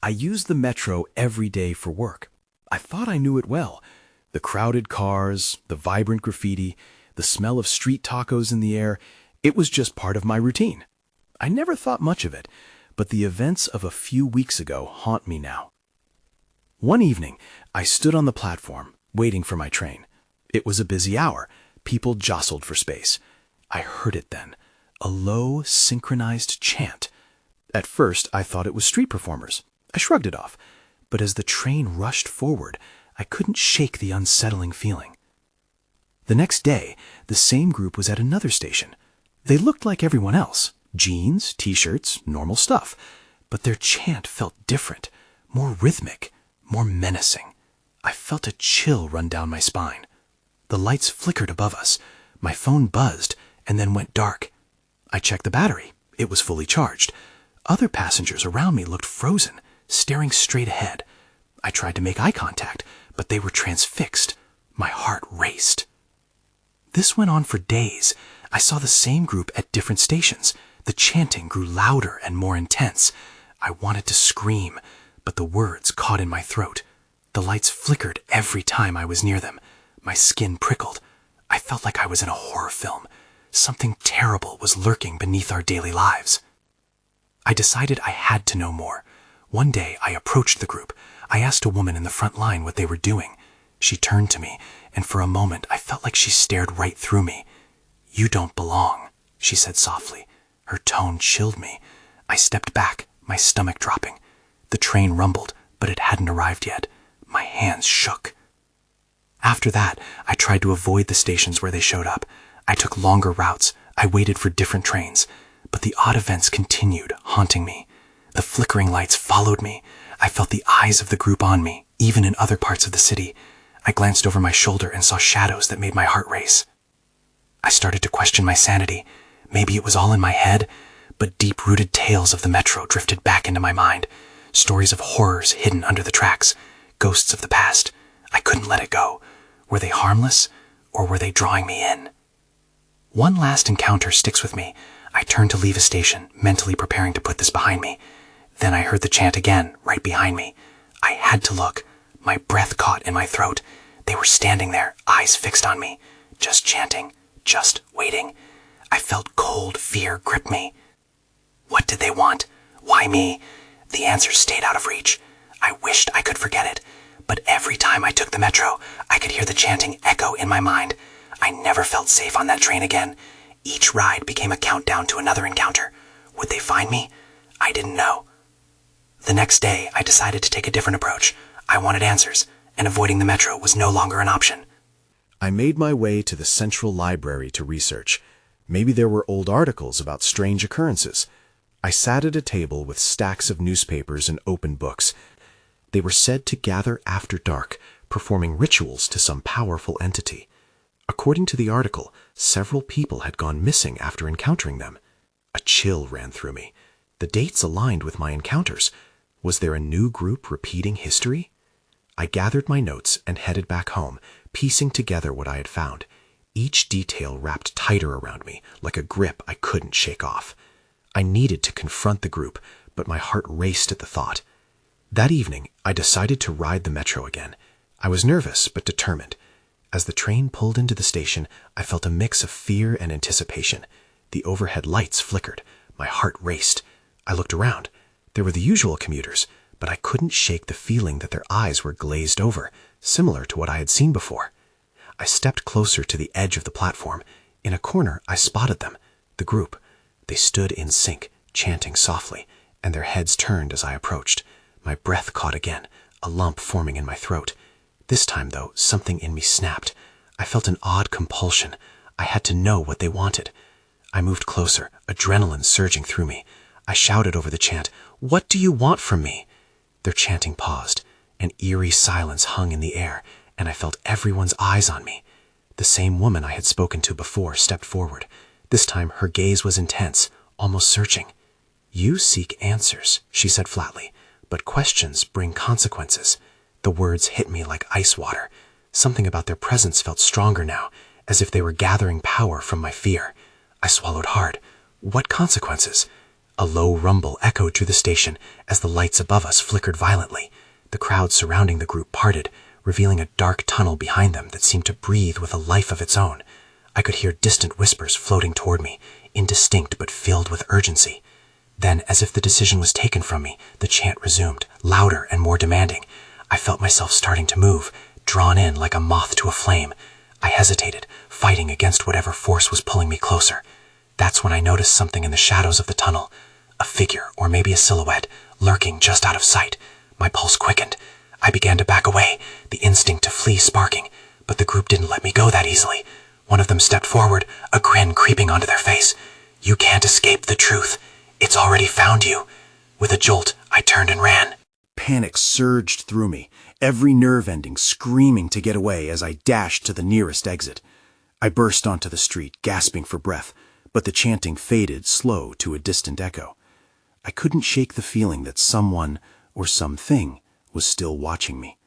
I used the metro every day for work. I thought I knew it well. The crowded cars, the vibrant graffiti, the smell of street tacos in the air, it was just part of my routine. I never thought much of it, but the events of a few weeks ago haunt me now. One evening, I stood on the platform, waiting for my train. It was a busy hour. People jostled for space. I heard it then, a low, synchronized chant. At first, I thought it was street performers. I shrugged it off. But as the train rushed forward, I couldn't shake the unsettling feeling. The next day, the same group was at another station. They looked like everyone else. Jeans, t-shirts, normal stuff. But their chant felt different, more rhythmic, more menacing. I felt a chill run down my spine. The lights flickered above us. My phone buzzed and then went dark. I checked the battery. It was fully charged. Other passengers around me looked frozen, staring straight ahead. I tried to make eye contact, but they were transfixed. My heart raced. This went on for days. I saw the same group at different stations. The chanting grew louder and more intense. I wanted to scream, but the words caught in my throat. The lights flickered every time I was near them. My skin prickled. I felt like I was in a horror film. Something terrible was lurking beneath our daily lives. I decided I had to know more. One day, I approached the group. I asked a woman in the front line what they were doing. She turned to me, and for a moment, I felt like she stared right through me. "You don't belong," she said softly. Her tone chilled me. I stepped back, my stomach dropping. The train rumbled, but it hadn't arrived yet. My hands shook. After that, I tried to avoid the stations where they showed up. I took longer routes. I waited for different trains. But the odd events continued, haunting me. The flickering lights followed me. I felt the eyes of the group on me, even in other parts of the city. I glanced over my shoulder and saw shadows that made my heart race. I started to question my sanity. Maybe it was all in my head, but deep-rooted tales of the metro drifted back into my mind. Stories of horrors hidden under the tracks, ghosts of the past. I couldn't let it go. Were they harmless, or were they drawing me in? One last encounter sticks with me. I turned to leave a station, mentally preparing to put this behind me. Then I heard the chant again, right behind me. I had to look. My breath caught in my throat. They were standing there, eyes fixed on me, just chanting, just waiting. I felt cold fear grip me. What did they want? Why me? The answer stayed out of reach. I wished I could forget it, but every time I took the metro, I could hear the chanting echo in my mind. I never felt safe on that train again. Each ride became a countdown to another encounter. Would they find me? I didn't know. The next day, I decided to take a different approach. I wanted answers, and avoiding the metro was no longer an option. I made my way to the central library to research. Maybe there were old articles about strange occurrences. I sat at a table with stacks of newspapers and open books. They were said to gather after dark, performing rituals to some powerful entity. According to the article, several people had gone missing after encountering them. A chill ran through me. The dates aligned with my encounters. Was there a new group repeating history? I gathered my notes and headed back home, piecing together what I had found. Each detail wrapped tighter around me, like a grip I couldn't shake off. I needed to confront the group, but my heart raced at the thought. That evening, I decided to ride the metro again. I was nervous, but determined. As the train pulled into the station, I felt a mix of fear and anticipation. The overhead lights flickered. My heart raced. I looked around. There were the usual commuters, but I couldn't shake the feeling that their eyes were glazed over, similar to what I had seen before. I stepped closer to the edge of the platform. In a corner, I spotted them, the group. They stood in sync, chanting softly, and their heads turned as I approached. My breath caught again, a lump forming in my throat. This time, though, something in me snapped. I felt an odd compulsion. I had to know what they wanted. I moved closer, adrenaline surging through me. I shouted over the chant, "What do you want from me?" Their chanting paused. An eerie silence hung in the air, and I felt everyone's eyes on me. The same woman I had spoken to before stepped forward. This time her gaze was intense, almost searching. "You seek answers," she said flatly, "but questions bring consequences." The words hit me like ice water. Something about their presence felt stronger now, as if they were gathering power from my fear. I swallowed hard. What consequences? A low rumble echoed through the station as the lights above us flickered violently. The crowd surrounding the group parted, revealing a dark tunnel behind them that seemed to breathe with a life of its own. I could hear distant whispers floating toward me, indistinct but filled with urgency. Then, as if the decision was taken from me, the chant resumed, louder and more demanding. I felt myself starting to move, drawn in like a moth to a flame. I hesitated, fighting against whatever force was pulling me closer. That's when I noticed something in the shadows of the tunnel. A figure, or maybe a silhouette, lurking just out of sight. My pulse quickened. I began to back away, the instinct to flee sparking, but the group didn't let me go that easily. One of them stepped forward, a grin creeping onto their face. "You can't escape the truth. It's already found you." With a jolt, I turned and ran. Panic surged through me, every nerve ending screaming to get away as I dashed to the nearest exit. I burst onto the street, gasping for breath, but the chanting faded slow to a distant echo. I couldn't shake the feeling that someone or something was still watching me.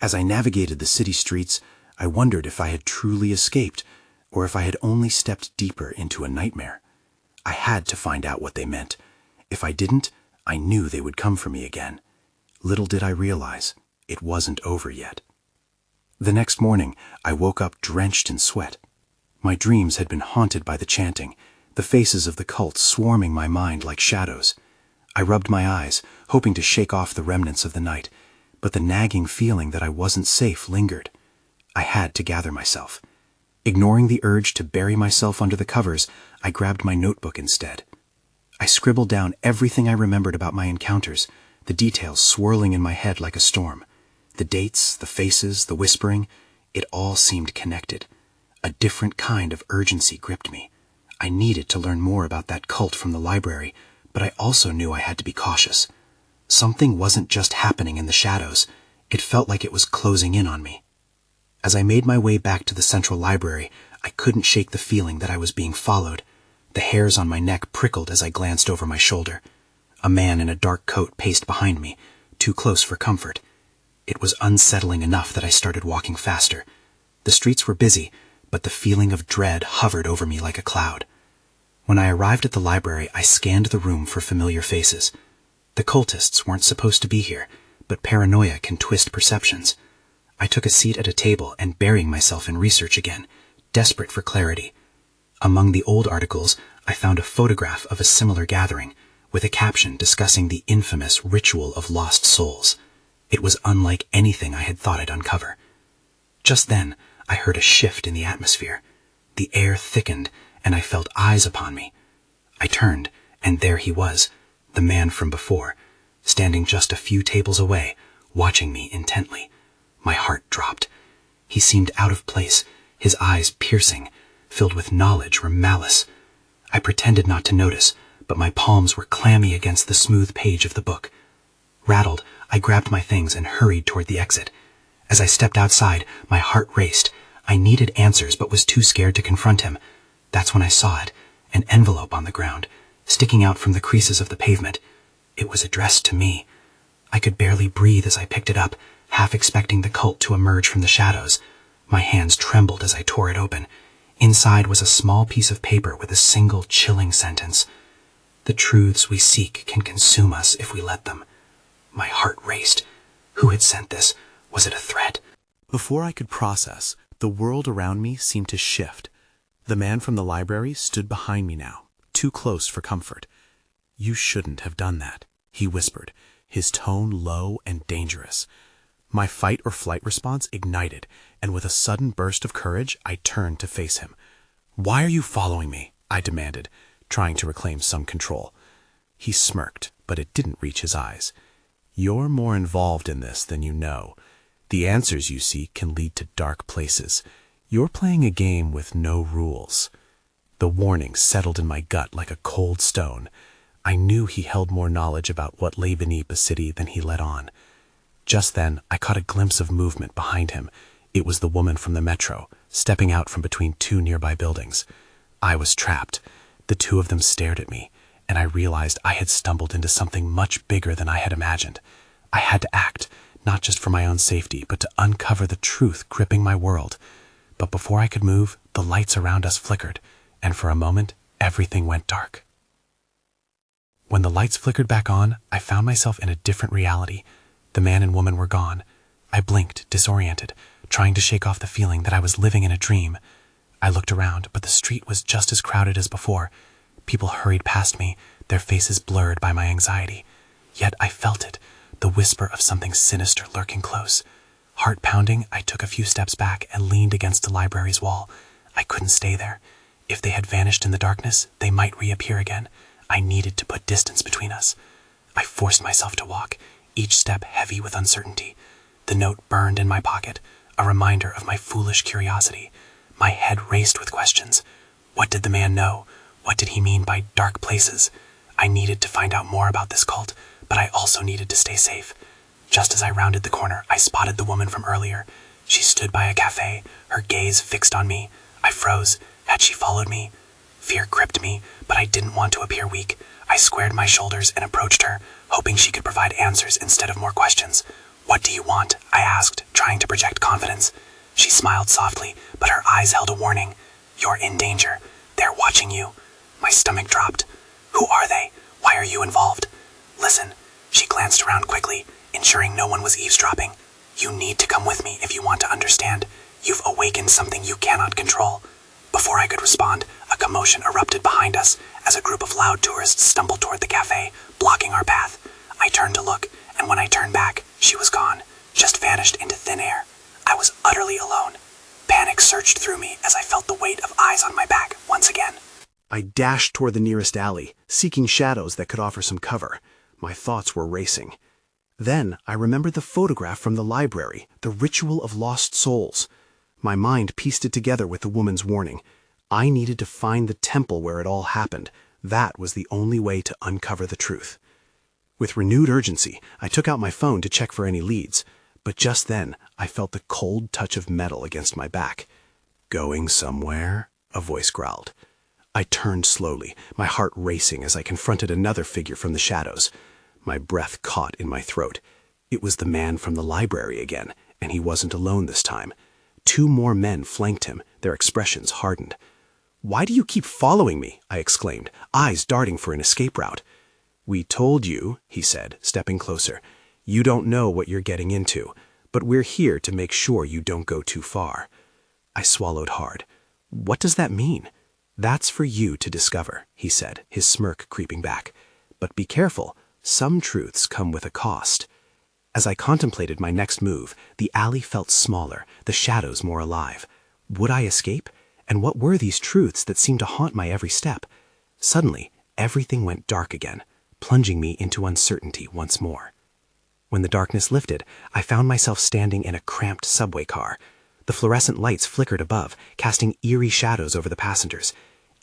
As I navigated the city streets, I wondered if I had truly escaped, or if I had only stepped deeper into a nightmare. I had to find out what they meant. If I didn't, I knew they would come for me again. Little did I realize, it wasn't over yet. The next morning, I woke up drenched in sweat. My dreams had been haunted by the chanting, the faces of the cult swarming my mind like shadows. I rubbed my eyes, hoping to shake off the remnants of the night, but the nagging feeling that I wasn't safe lingered. I had to gather myself. Ignoring the urge to bury myself under the covers, I grabbed my notebook instead. I scribbled down everything I remembered about my encounters, the details swirling in my head like a storm. The dates, the faces, the whispering, it all seemed connected. A different kind of urgency gripped me. I needed to learn more about that cult from the library, but I also knew I had to be cautious. Something wasn't just happening in the shadows. It felt like it was closing in on me. As I made my way back to the central library, I couldn't shake the feeling that I was being followed. The hairs on my neck prickled as I glanced over my shoulder. A man in a dark coat paced behind me, too close for comfort. It was unsettling enough that I started walking faster. The streets were busy, but the feeling of dread hovered over me like a cloud. When I arrived at the library, I scanned the room for familiar faces. The cultists weren't supposed to be here, but paranoia can twist perceptions. I took a seat at a table and burying myself in research again, desperate for clarity. Among the old articles, I found a photograph of a similar gathering, with a caption discussing the infamous ritual of lost souls. It was unlike anything I had thought I'd uncover. Just then, I heard a shift in the atmosphere. The air thickened, and I felt eyes upon me. I turned, and there he was, the man from before, standing just a few tables away, watching me intently. My heart dropped. He seemed out of place, his eyes piercing, filled with knowledge or malice. I pretended not to notice, but my palms were clammy against the smooth page of the book. Rattled, I grabbed my things and hurried toward the exit. As I stepped outside, my heart raced. I needed answers but was too scared to confront him. That's when I saw it, an envelope on the ground, sticking out from the creases of the pavement. It was addressed to me. I could barely breathe as I picked it up, half expecting the cult to emerge from the shadows. My hands trembled as I tore it open. Inside was a small piece of paper with a single chilling sentence. "The truths we seek can consume us if we let them." My heart raced. Who had sent this? Was it a threat? Before I could process, the world around me seemed to shift. The man from the library stood behind me now, too close for comfort. "You shouldn't have done that," he whispered, his tone low and dangerous. My fight or flight response ignited, and with a sudden burst of courage, I turned to face him. "Why are you following me?" I demanded, trying to reclaim some control. He smirked, but it didn't reach his eyes. "You're more involved in this than you know. The answers you seek can lead to dark places. You're playing a game with no rules." The warning settled in my gut like a cold stone. I knew he held more knowledge about what lay beneath the city than he let on. Just then, I caught a glimpse of movement behind him. It was the woman from the metro, stepping out from between two nearby buildings. I was trapped. The two of them stared at me, and I realized I had stumbled into something much bigger than I had imagined. I had to act, not just for my own safety, but to uncover the truth gripping my world. But before I could move, the lights around us flickered, and for a moment, everything went dark. When the lights flickered back on, I found myself in a different reality. The man and woman were gone. I blinked, disoriented, trying to shake off the feeling that I was living in a dream. I looked around, but the street was just as crowded as before. People hurried past me, their faces blurred by my anxiety. Yet I felt it, the whisper of something sinister lurking close. Heart pounding, I took a few steps back and leaned against the library's wall. I couldn't stay there. If they had vanished in the darkness, they might reappear again. I needed to put distance between us. I forced myself to walk, each step heavy with uncertainty. The note burned in my pocket, a reminder of my foolish curiosity. My head raced with questions. What did the man know? What did he mean by dark places? I needed to find out more about this cult, but I also needed to stay safe. Just as I rounded the corner, I spotted the woman from earlier. She stood by a cafe, her gaze fixed on me. I froze. Had she followed me? Fear gripped me, but I didn't want to appear weak. I squared my shoulders and approached her, hoping she could provide answers instead of more questions. "What do you want?" I asked, trying to project confidence. She smiled softly, but her eyes held a warning. "You're in danger. They're watching you." My stomach dropped. "Who are they? Why are you involved?" "Listen." She glanced around quickly, ensuring no one was eavesdropping. "You need to come with me if you want to understand. You've awakened something you cannot control." Before I could respond, a commotion erupted behind us as a group of loud tourists stumbled toward the cafe, blocking our path. I turned to look, and when I turned back, she was gone, just vanished into thin air. I was utterly alone. Panic surged through me as I felt the weight of eyes on my back once again. I dashed toward the nearest alley, seeking shadows that could offer some cover. My thoughts were racing. Then I remembered the photograph from the library, the ritual of lost souls. My mind pieced it together with the woman's warning. I needed to find the temple where it all happened. That was the only way to uncover the truth. With renewed urgency, I took out my phone to check for any leads, but just then I felt the cold touch of metal against my back. "Going somewhere?" a voice growled. I turned slowly, my heart racing as I confronted another figure from the shadows. My breath caught in my throat. It was the man from the library again, and he wasn't alone this time. 2 more men flanked him, their expressions hardened. "Why do you keep following me?" I exclaimed, eyes darting for an escape route. "We told you," he said, stepping closer. "You don't know what you're getting into, but we're here to make sure you don't go too far." I swallowed hard. "What does that mean?" "That's for you to discover," he said, his smirk creeping back. "But be careful, some truths come with a cost." As I contemplated my next move, the alley felt smaller, the shadows more alive. Would I escape? And what were these truths that seemed to haunt my every step? Suddenly, everything went dark again, plunging me into uncertainty once more. When the darkness lifted, I found myself standing in a cramped subway car. The fluorescent lights flickered above, casting eerie shadows over the passengers.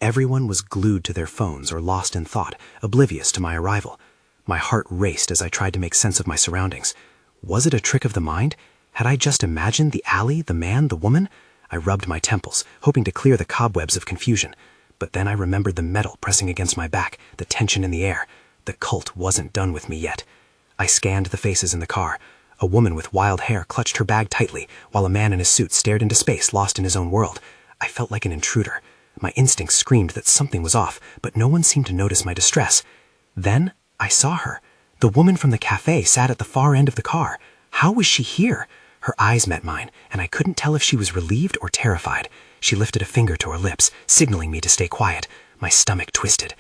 Everyone was glued to their phones or lost in thought, oblivious to my arrival. My heart raced as I tried to make sense of my surroundings. Was it a trick of the mind? Had I just imagined the alley, the man, the woman? I rubbed my temples, hoping to clear the cobwebs of confusion. But then I remembered the metal pressing against my back, the tension in the air. The cult wasn't done with me yet. I scanned the faces in the car. A woman with wild hair clutched her bag tightly, while a man in a suit stared into space, lost in his own world. I felt like an intruder. My instincts screamed that something was off, but no one seemed to notice my distress. Then I saw her. The woman from the cafe sat at the far end of the car. How was she here? Her eyes met mine, and I couldn't tell if she was relieved or terrified. She lifted a finger to her lips, signaling me to stay quiet. My stomach twisted.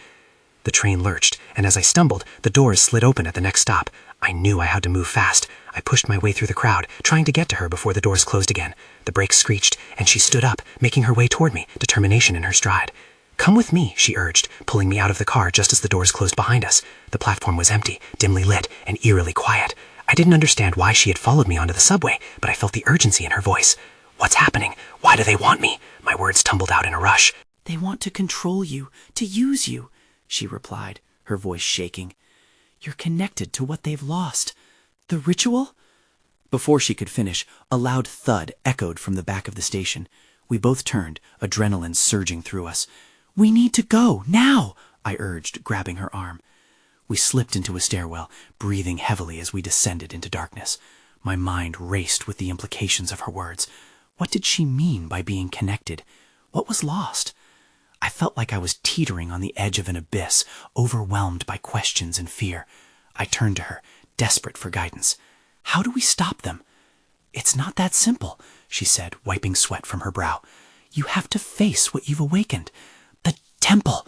The train lurched, and as I stumbled, the doors slid open at the next stop. I knew I had to move fast. I pushed my way through the crowd, trying to get to her before the doors closed again. The brakes screeched, and she stood up, making her way toward me, determination in her stride. "Come with me," she urged, pulling me out of the car just as the doors closed behind us. The platform was empty, dimly lit, and eerily quiet. I didn't understand why she had followed me onto the subway, but I felt the urgency in her voice. "What's happening? Why do they want me?" My words tumbled out in a rush. "They want to control you, to use you," she replied, her voice shaking. "You're connected to what they've lost. The ritual?" Before she could finish, a loud thud echoed from the back of the station. We both turned, adrenaline surging through us. "We need to go, now!" I urged, grabbing her arm. We slipped into a stairwell, breathing heavily as we descended into darkness. My mind raced with the implications of her words. What did she mean by being connected? What was lost? I felt like I was teetering on the edge of an abyss, overwhelmed by questions and fear. I turned to her, desperate for guidance. How do we stop them? It's not that simple, she said, wiping sweat from her brow. You have to face what you've awakened. The temple!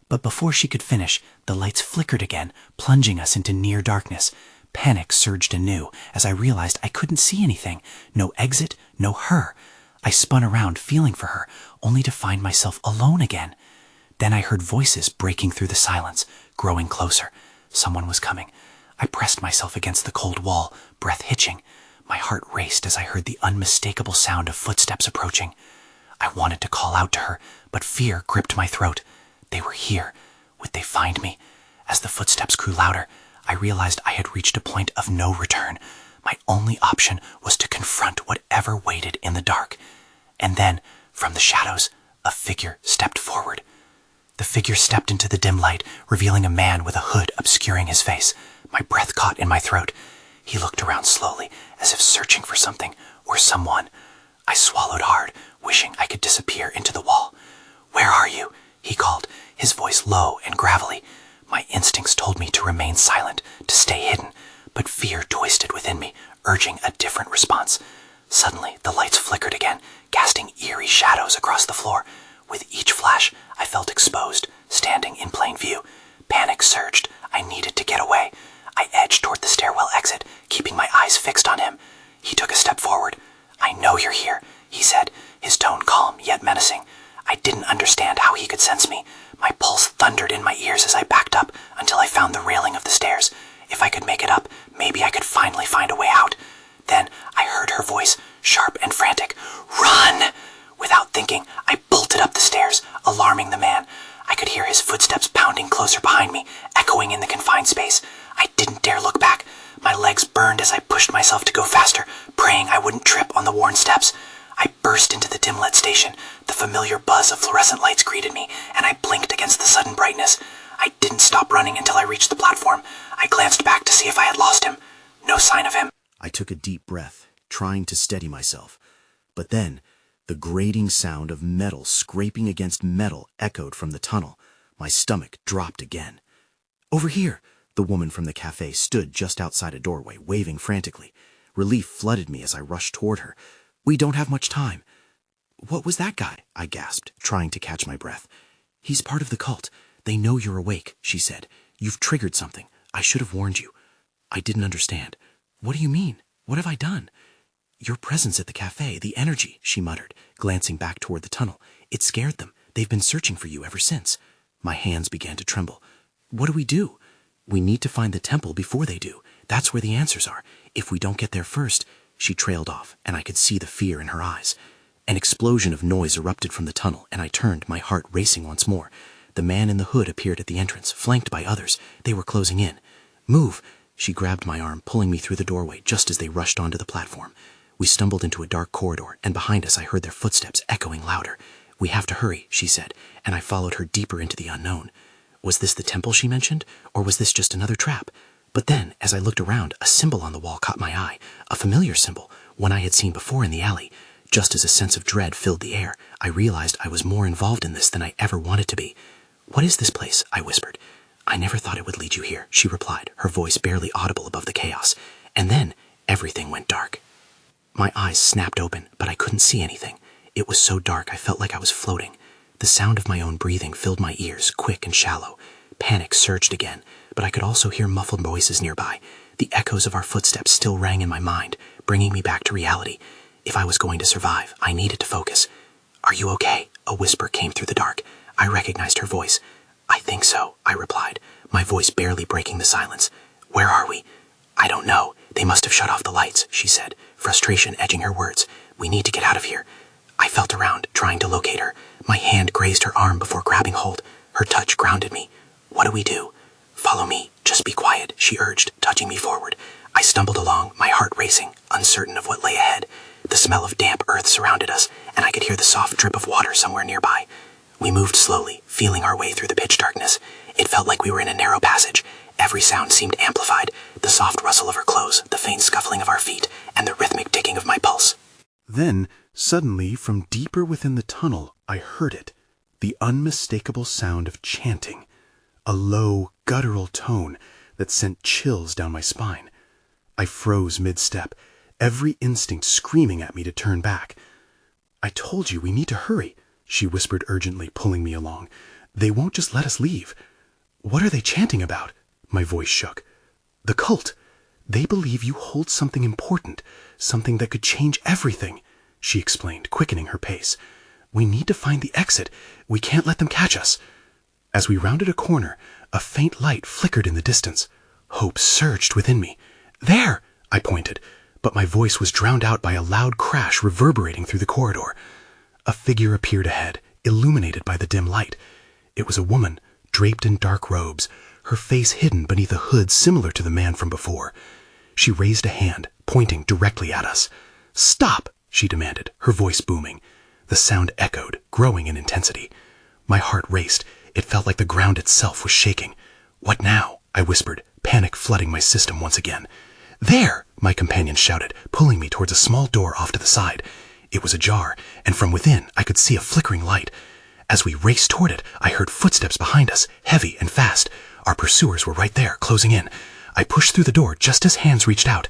But before she could finish, the lights flickered again, plunging us into near darkness. Panic surged anew as I realized I couldn't see anything. No exit, no her. I spun around, feeling for her, only to find myself alone again. Then I heard voices breaking through the silence, growing closer. Someone was coming. I pressed myself against the cold wall, breath hitching. My heart raced as I heard the unmistakable sound of footsteps approaching. I wanted to call out to her, but fear gripped my throat. They were here. Would they find me? As the footsteps grew louder, I realized I had reached a point of no return. My only option was to confront whatever waited in the dark. And then, from the shadows, a figure stepped forward. The figure stepped into the dim light, revealing a man with a hood obscuring his face. My breath caught in my throat. He looked around slowly, as if searching for something or someone. I swallowed hard, wishing I could disappear into the wall. "Where are you?" he called, his voice low and gravelly. My instincts told me to remain silent, to stay hidden, but fear twisted within me, urging a different response. Suddenly, the lights flickered again, casting eerie shadows across the floor. With each flash, I felt exposed, standing in plain view. Panic surged. I needed to get away. I edged toward the stairwell exit, keeping my eyes fixed on him. He took a step forward. "I know you're here," he said, his tone calm yet menacing. I didn't understand how he could sense me. My pulse thundered in my ears as I backed up until I found the railing of the stairs. If I could make it up, maybe I could finally find a way out. Then I heard her voice, sharp and frantic. "Run!" Without thinking, I bolted up the stairs, alarming the man. I could hear his footsteps pounding closer behind me, echoing in the confined space. I didn't dare look back. My legs burned as I pushed myself to go faster, praying I wouldn't trip on the worn steps. I burst into the dim-lit station. The familiar buzz of fluorescent lights greeted me, and I blinked against the sudden brightness. I didn't stop running until I reached the platform. I glanced back to see if I had lost him. No sign of him. I took a deep breath, trying to steady myself. But then, the grating sound of metal scraping against metal echoed from the tunnel. My stomach dropped again. "Over here!" The woman from the cafe stood just outside a doorway, waving frantically. Relief flooded me as I rushed toward her. "We don't have much time." "What was that guy?" I gasped, trying to catch my breath. "He's part of the cult. They know you're awake," she said. "You've triggered something. I should have warned you." I didn't understand. "What do you mean? What have I done?" "Your presence at the cafe, the energy," she muttered, glancing back toward the tunnel. "It scared them. They've been searching for you ever since." My hands began to tremble. "What do we do?" "We need to find the temple before they do. That's where the answers are. If we don't get there first—" She trailed off, and I could see the fear in her eyes. An explosion of noise erupted from the tunnel, and I turned, my heart racing once more. The man in the hood appeared at the entrance, flanked by others. They were closing in. "Move!" She grabbed my arm, pulling me through the doorway just as they rushed onto the platform. We stumbled into a dark corridor, and behind us I heard their footsteps echoing louder. "We have to hurry," she said, and I followed her deeper into the unknown. Was this the temple she mentioned, or was this just another trap? But then, as I looked around, a symbol on the wall caught my eye, a familiar symbol, one I had seen before in the alley. Just as a sense of dread filled the air, I realized I was more involved in this than I ever wanted to be. "What is this place?" I whispered. "I never thought it would lead you here," she replied, her voice barely audible above the chaos. And then, everything went dark. My eyes snapped open, but I couldn't see anything. It was so dark I felt like I was floating. The sound of my own breathing filled my ears, quick and shallow. Panic surged again, but I could also hear muffled voices nearby. The echoes of our footsteps still rang in my mind, bringing me back to reality. If I was going to survive, I needed to focus. "Are you okay?" A whisper came through the dark. I recognized her voice. "I think so," I replied, my voice barely breaking the silence. "Where are we?" "I don't know. They must have shut off the lights," she said, frustration edging her words. "We need to get out of here." I felt around, trying to locate her. My hand grazed her arm before grabbing hold. Her touch grounded me. "What do we do?" "Follow me. Just be quiet," she urged, touching me forward. I stumbled along, my heart racing, uncertain of what lay ahead. The smell of damp earth surrounded us, and I could hear the soft drip of water somewhere nearby. We moved slowly, feeling our way through the pitch darkness. It felt like we were in a narrow passage. Every sound seemed amplified, the soft rustle of her clothes, the faint scuffling of our feet, and the rhythmic ticking of my pulse. Then, suddenly, from deeper within the tunnel, I heard it. the unmistakable sound of chanting, a low, guttural tone that sent chills down my spine. I froze mid-step, every instinct screaming at me to turn back. "I told you we need to hurry," she whispered urgently, pulling me along. "They won't just let us leave." "What are they chanting about?" My voice shook. "The cult. They believe you hold something important, something that could change everything," she explained, quickening her pace. "We need to find the exit. We can't let them catch us." As we rounded a corner, a faint light flickered in the distance. Hope surged within me. "There!" I pointed, but my voice was drowned out by a loud crash reverberating through the corridor. A figure appeared ahead, illuminated by the dim light. It was a woman, draped in dark robes, her face hidden beneath a hood similar to the man from before. She raised a hand, pointing directly at us. "Stop!" she demanded, her voice booming. The sound echoed, growing in intensity. My heart raced. It felt like the ground itself was shaking. "What now?" I whispered, panic flooding my system once again. "There!" my companion shouted, pulling me towards a small door off to the side. It was ajar, and from within I could see a flickering light. As we raced toward it, I heard footsteps behind us, heavy and fast. Our pursuers were right there, closing in. I pushed through the door just as hands reached out.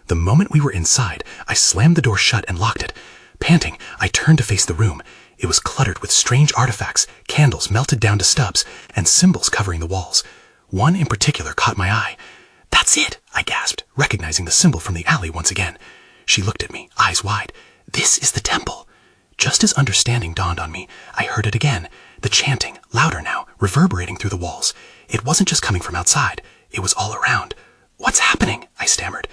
The moment we were inside, I slammed the door shut and locked it. Panting, I turned to face the room. It was cluttered with strange artifacts, candles melted down to stubs, and symbols covering the walls. One in particular caught my eye. "That's it!" I gasped, recognizing the symbol from the alley once again. She looked at me, eyes wide. "This is the temple." Just as understanding dawned on me, I heard it again, the chanting, louder now, reverberating through the walls. It wasn't just coming from outside, it was all around. "What's happening?" I stammered.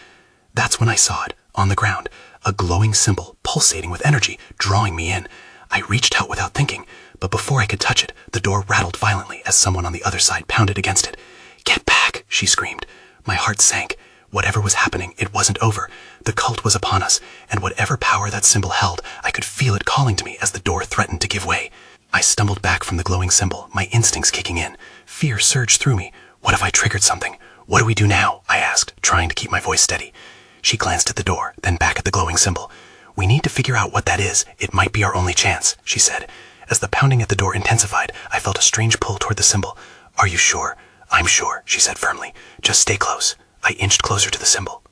That's when I saw it, on the ground, a glowing symbol, pulsating with energy, drawing me in. I reached out without thinking, but before I could touch it, the door rattled violently as someone on the other side pounded against it. "Get back!" she screamed. My heart sank. Whatever was happening, it wasn't over. The cult was upon us, and whatever power that symbol held, I could feel it calling to me as the door threatened to give way. I stumbled back from the glowing symbol, my instincts kicking in. Fear surged through me. What if I triggered something? "What do we do now?" I asked, trying to keep my voice steady. She glanced at the door, then back at the glowing symbol. "We need to figure out what that is. It might be our only chance," she said. As the pounding at the door intensified, I felt a strange pull toward the symbol. "Are you sure?" "I'm sure," she said firmly. "Just stay close." I inched closer to the symbol.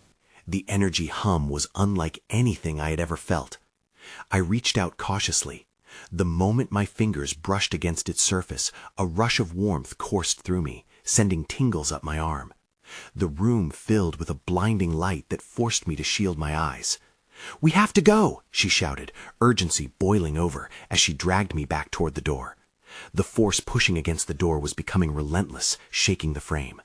The energy hum was unlike anything I had ever felt. I reached out cautiously. The moment my fingers brushed against its surface, a rush of warmth coursed through me, sending tingles up my arm. The room filled with a blinding light that forced me to shield my eyes. "We have to go!" she shouted, urgency boiling over as she dragged me back toward the door. The force pushing against the door was becoming relentless, shaking the frame.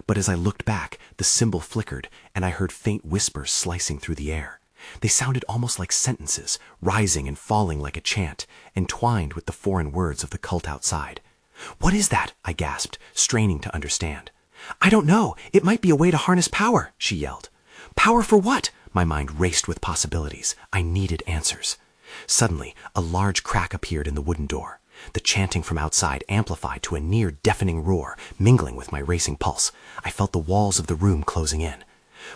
But as I looked back, the symbol flickered, and I heard faint whispers slicing through the air. They sounded almost like sentences, rising and falling like a chant, entwined with the foreign words of the cult outside. "What is that?" I gasped, straining to understand. "I don't know. It might be a way to harness power," she yelled. "Power for what?" My mind raced with possibilities. I needed answers. Suddenly, a large crack appeared in the wooden door. The chanting from outside amplified to a near-deafening roar, mingling with my racing pulse. I felt the walls of the room closing in.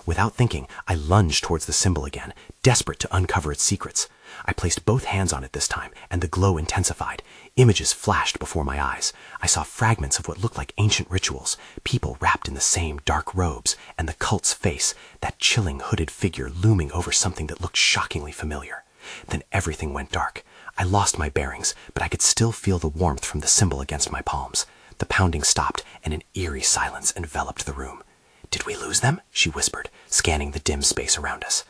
Without thinking, I lunged towards the symbol again, desperate to uncover its secrets. I placed both hands on it this time, and the glow intensified. Images flashed before my eyes. I saw fragments of what looked like ancient rituals, people wrapped in the same dark robes, and the cult's face, that chilling hooded figure looming over something that looked shockingly familiar. Then everything went dark. I lost my bearings, but I could still feel the warmth from the symbol against my palms. The pounding stopped, and an eerie silence enveloped the room. "Did we lose them?" she whispered, scanning the dim space around us.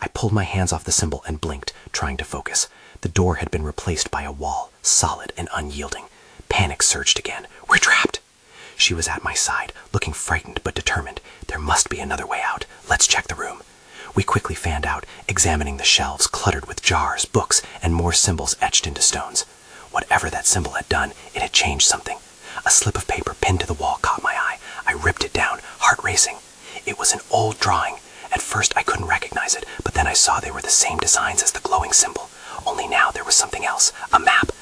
I pulled my hands off the symbol and blinked, trying to focus. The door had been replaced by a wall, solid and unyielding. Panic surged again. "We're trapped!" She was at my side, looking frightened but determined. "There must be another way out. Let's check the room." We quickly fanned out, examining the shelves cluttered with jars, books, and more symbols etched into stones. Whatever that symbol had done, it had changed something. A slip of paper pinned to the wall caught my eye. I ripped it down, heart racing. It was an old drawing. At first I couldn't recognize it, but then I saw they were the same designs as the glowing symbol. Only now there was something else, a map.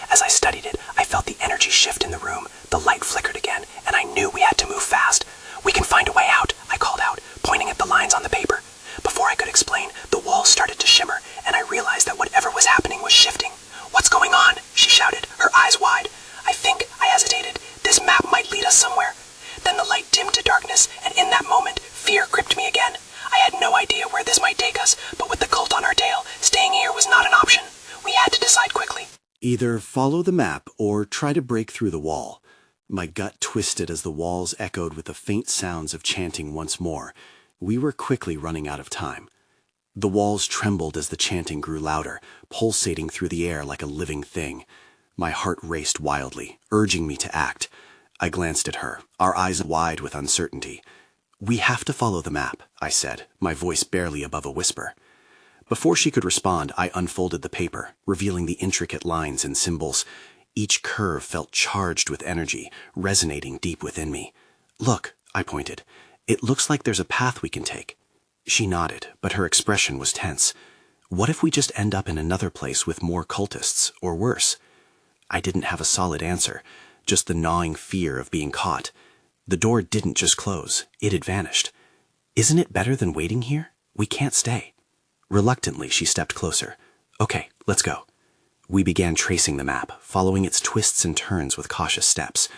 As I studied it, I felt the energy shift in the room. The light flickered again, and I knew we had to move fast. "We can find a way out," I called out, pointing at the lines on the paper. Before I could explain, the walls started to shimmer, and I realized that whatever was happening was shifting. "What's going on?" she shouted, her eyes wide. this might take us, but with the cult on our tail, staying here was not an option. We had to decide quickly. Either follow the map or try to break through the wall. My gut twisted as the walls echoed with the faint sounds of chanting once more. We were quickly running out of time. The walls trembled as the chanting grew louder, pulsating through the air like a living thing. My heart raced wildly, urging me to act. I glanced at her, our eyes wide with uncertainty. "We have to follow the map," I said, my voice barely above a whisper. Before she could respond, I unfolded the paper, revealing the intricate lines and symbols. Each curve felt charged with energy, resonating deep within me. "Look," I pointed. "It looks like there's a path we can take." She nodded, but her expression was tense. What if we just end up in another place with more cultists, or worse? I didn't have a solid answer, just the gnawing fear of being caught. The door didn't just close, it had vanished. "Isn't it better than waiting here? We can't stay." Reluctantly, she stepped closer. "Okay, let's go." We began tracing the map, following its twists and turns with cautious steps.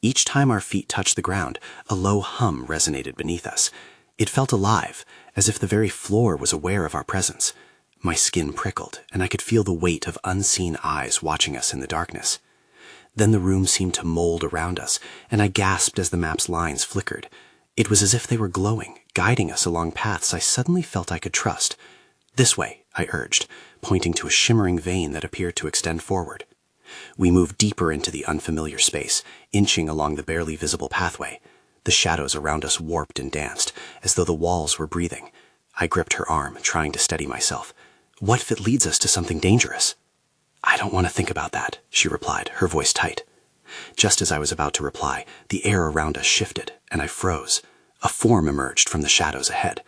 Each time our feet touched the ground, a low hum resonated beneath us. It felt alive, as if the very floor was aware of our presence. My skin prickled, and I could feel the weight of unseen eyes watching us in the darkness. Then the room seemed to mold around us, and I gasped as the map's lines flickered. It was as if they were glowing, guiding us along paths I suddenly felt I could trust. "This way," I urged, pointing to a shimmering vein that appeared to extend forward. We moved deeper into the unfamiliar space, inching along the barely visible pathway. The shadows around us warped and danced, as though the walls were breathing. I gripped her arm, trying to steady myself. "What if it leads us to something dangerous?" "I don't want to think about that," she replied, her voice tight. Just as I was about to reply, the air around us shifted, and I froze. A form emerged from the shadows ahead.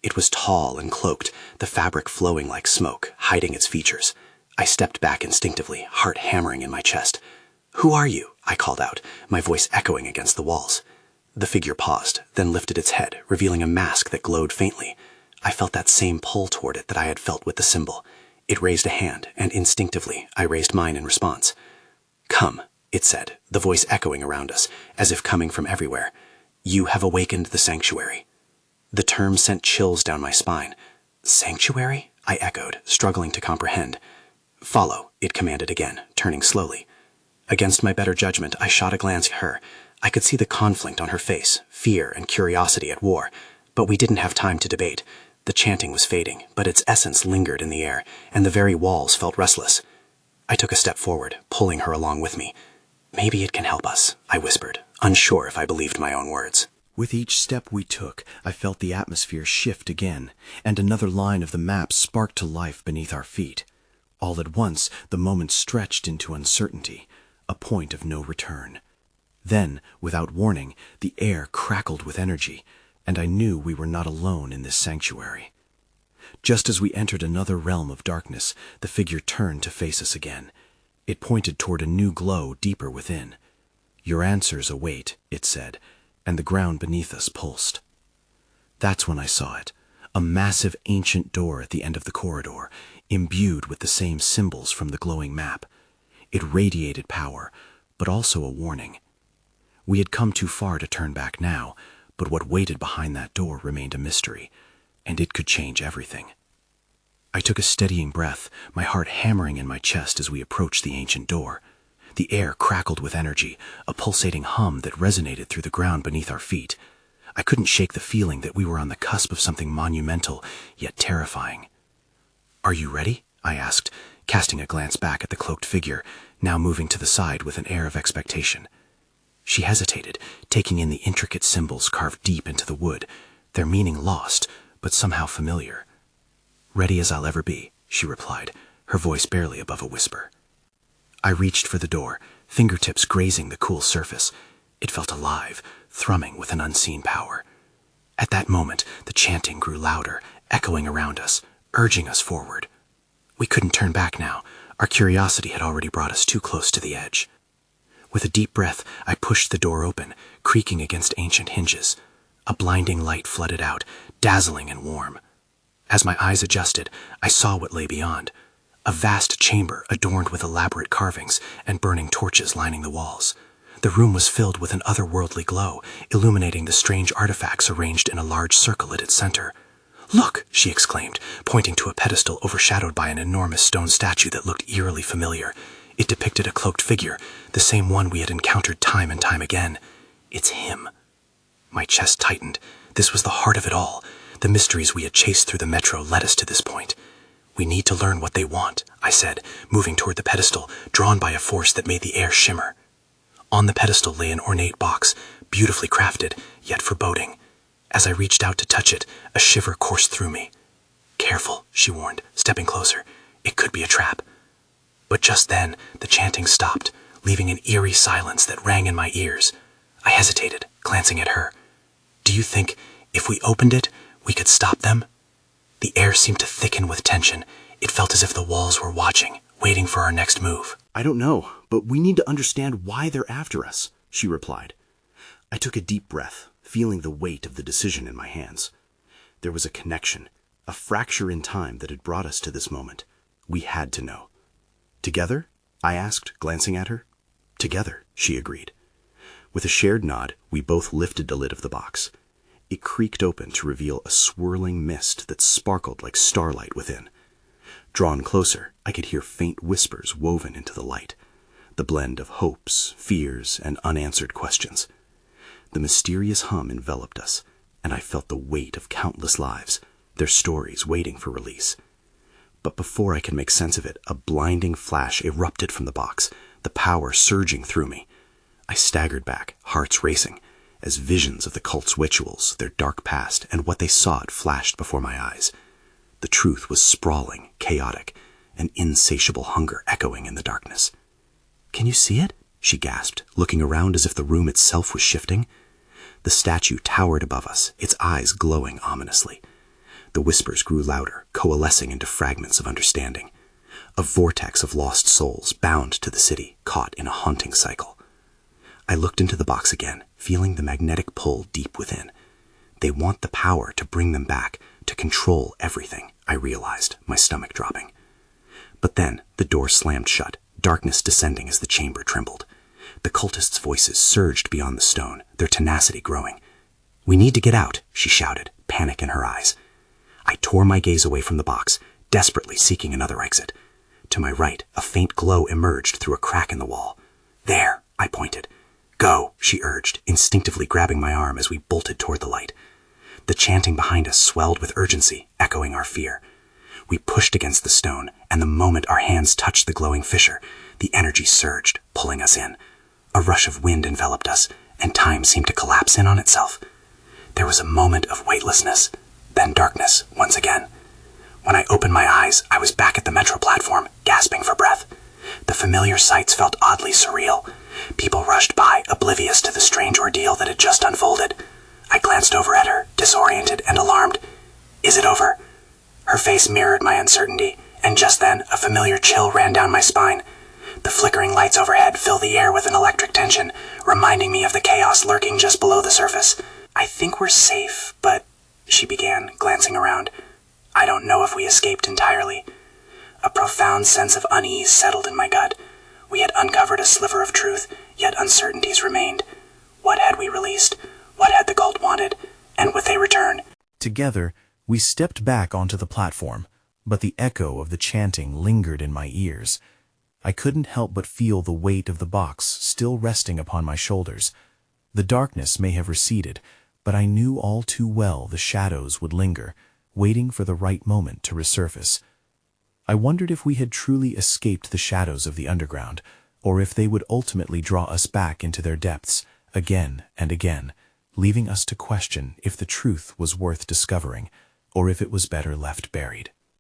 It was tall and cloaked, the fabric flowing like smoke, hiding its features. I stepped back instinctively, heart hammering in my chest. "Who are you?" I called out, my voice echoing against the walls. The figure paused, then lifted its head, revealing a mask that glowed faintly. I felt that same pull toward it that I had felt with the symbol. It raised a hand, and instinctively I raised mine in response. "Come," it said, the voice echoing around us, as if coming from everywhere. "You have awakened the sanctuary." The term sent chills down my spine. "Sanctuary?" I echoed, struggling to comprehend. "Follow," it commanded again, turning slowly. Against my better judgment, I shot a glance at her. I could see the conflict on her face, fear and curiosity at war. But we didn't have time to debate. The chanting was fading, but its essence lingered in the air, and the very walls felt restless. I took a step forward, pulling her along with me. "Maybe it can help us," I whispered, unsure if I believed my own words. With each step we took, I felt the atmosphere shift again, and another line of the map sparked to life beneath our feet. All at once, the moment stretched into uncertainty, a point of no return. Then, without warning, the air crackled with energy, and I knew we were not alone in this sanctuary. Just as we entered another realm of darkness, the figure turned to face us again. It pointed toward a new glow deeper within. "Your answers await," it said, and the ground beneath us pulsed. That's when I saw it, a massive ancient door at the end of the corridor, imbued with the same symbols from the glowing map. It radiated power, but also a warning. We had come too far to turn back now, but what waited behind that door remained a mystery, and it could change everything. I took a steadying breath, my heart hammering in my chest as we approached the ancient door. The air crackled with energy, a pulsating hum that resonated through the ground beneath our feet. I couldn't shake the feeling that we were on the cusp of something monumental, yet terrifying. "Are you ready?" I asked, casting a glance back at the cloaked figure, now moving to the side with an air of expectation. She hesitated, taking in the intricate symbols carved deep into the wood, their meaning lost, but somehow familiar. "Ready as I'll ever be," she replied, her voice barely above a whisper. I reached for the door, fingertips grazing the cool surface. It felt alive, thrumming with an unseen power. At that moment, the chanting grew louder, echoing around us, urging us forward. We couldn't turn back now. Our curiosity had already brought us too close to the edge. With a deep breath, I pushed the door open, creaking against ancient hinges. A blinding light flooded out, dazzling and warm. As my eyes adjusted, I saw what lay beyond. A vast chamber adorned with elaborate carvings and burning torches lining the walls. The room was filled with an otherworldly glow, illuminating the strange artifacts arranged in a large circle at its center. "Look!" she exclaimed, pointing to a pedestal overshadowed by an enormous stone statue that looked eerily familiar. It depicted a cloaked figure, the same one we had encountered time and time again. It's him. My chest tightened. This was the heart of it all. The mysteries we had chased through the metro led us to this point. We need to learn what they want, I said, moving toward the pedestal, drawn by a force that made the air shimmer. On the pedestal lay an ornate box, beautifully crafted, yet foreboding. As I reached out to touch it, a shiver coursed through me. Careful, she warned, stepping closer. It could be a trap. But just then, the chanting stopped, leaving an eerie silence that rang in my ears. I hesitated, glancing at her. Do you think, if we opened it, we could stop them? The air seemed to thicken with tension. It felt as if the walls were watching, waiting for our next move. I don't know, but we need to understand why they're after us, she replied. I took a deep breath, feeling the weight of the decision in my hands. There was a connection, a fracture in time that had brought us to this moment. We had to know. Together? I asked, glancing at her. Together, she agreed. With a shared nod, we both lifted the lid of the box. It creaked open to reveal a swirling mist that sparkled like starlight within. Drawn closer, I could hear faint whispers woven into the light, the blend of hopes, fears, and unanswered questions. The mysterious hum enveloped us, and I felt the weight of countless lives, their stories waiting for release. But before I could make sense of it, a blinding flash erupted from the box, the power surging through me. I staggered back, hearts racing, as visions of the cult's rituals, their dark past, and what they sought flashed before my eyes. The truth was sprawling, chaotic, an insatiable hunger echoing in the darkness. Can you see it? She gasped, looking around as if the room itself was shifting. The statue towered above us, its eyes glowing ominously. The whispers grew louder, coalescing into fragments of understanding. A vortex of lost souls bound to the city, caught in a haunting cycle. I looked into the box again, feeling the magnetic pull deep within. They want the power to bring them back, to control everything, I realized, my stomach dropping. But then the door slammed shut, darkness descending as the chamber trembled. The cultists' voices surged beyond the stone, their tenacity growing. We need to get out, she shouted, panic in her eyes. I tore my gaze away from the box, desperately seeking another exit. To my right, a faint glow emerged through a crack in the wall. There, I pointed. Go, she urged, instinctively grabbing my arm as we bolted toward the light. The chanting behind us swelled with urgency, echoing our fear. We pushed against the stone, and the moment our hands touched the glowing fissure, the energy surged, pulling us in. A rush of wind enveloped us, and time seemed to collapse in on itself. There was a moment of weightlessness, then darkness once again. When I opened my eyes, I was back at the metro platform, gasping for breath. The familiar sights felt oddly surreal. People rushed by, oblivious to the strange ordeal that had just unfolded. I glanced over at her, disoriented and alarmed. Is it over? Her face mirrored my uncertainty, and just then a familiar chill ran down my spine. The flickering lights overhead filled the air with an electric tension, reminding me of the chaos lurking just below the surface. I think we're safe, but, she began, glancing around. I don't know if we escaped entirely. A profound sense of unease settled in my gut. We had uncovered a sliver of truth, yet uncertainties remained. What had we released? What had the cult wanted? And would they return? Together, we stepped back onto the platform, but the echo of the chanting lingered in my ears. I couldn't help but feel the weight of the box still resting upon my shoulders. The darkness may have receded, but I knew all too well the shadows would linger, waiting for the right moment to resurface. I wondered if we had truly escaped the shadows of the underground, or if they would ultimately draw us back into their depths, again and again, leaving us to question if the truth was worth discovering, or if it was better left buried.